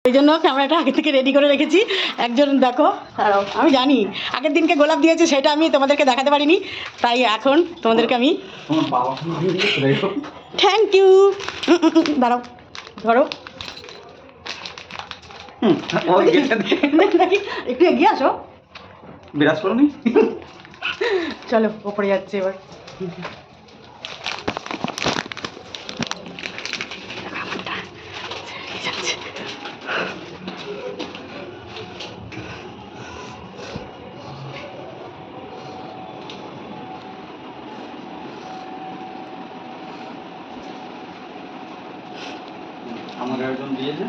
এই জন্য ক্যামেরাটা আগে থেকে রেডি করে রেখেছি। একজন দেখো, দাঁড়াও, আমি জানি আগের দিনকে গোলাপ দিয়েছে সেটা আমি তোমাদেরকে দেখাতে পারিনি, তাই এখন তোমাদেরকে আমি থ্যাংক ইউ। দাঁড়াও, ধরো, একটু এগিয়ে আসো, বিরাজ করনি। চলো ওপরে যাচ্ছে এবার। আমাকে একজন দিয়েছে,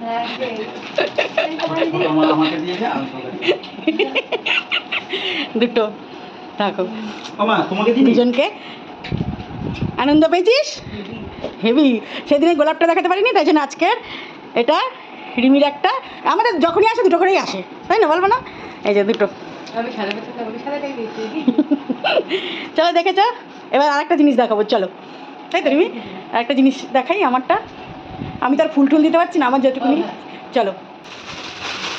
আমাকে দিয়েছে, আমি দুটো থাকো, তোমাকে দুজনকে। আনন্দ পেয়েছিস হেভি। সেদিনে গোলাপটা দেখাতে পারিনি, তাই জন্য আজকের এটা রিমির একটা। আমাদের যখনই আসে দুটো করেই আসে, তাই না, বলবো না? এই যে দুটো। চলো দেখেছ, এবার আরেকটা জিনিস দেখাবো, চলো। তাই তো রিমি, আরেকটা জিনিস দেখাই আমারটা। আমি তো আর ফুল টুল দিতে পারছি না, আমার যেটুকুনি। চলো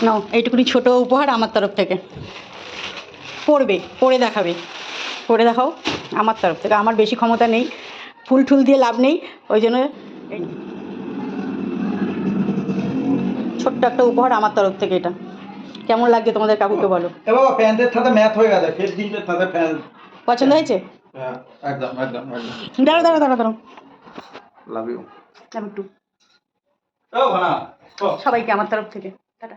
নাও, এইটুকুনি ছোটো উপহার আমার তরফ থেকে। পড়বে, পড়ে দেখাবে, পড়ে দেখাও আমার তরফ থেকে। আমার বেশি ক্ষমতা নেই, ফুল টুল দিয়ে লাভ নেই, ওই জন্য ছোট্ট একটা উপহার আমার তরফ থেকে। এটা কেমন লাগছে তোমাদের কাকুকে বলো। এ বাবা, প্যান্টের সাথে ম্যাচ হয়ে গেছে, ফের জিন্সের সাথে প্যান্ট পছন্দ হয়েছে? একদম একদম একদম। দাঁড়াও দাঁড়াও দাঁড়াও দাঁড়াও, লাভ ইউ। একটু ও ভানা, সবাইকে আমার তরফ থেকে টাটা।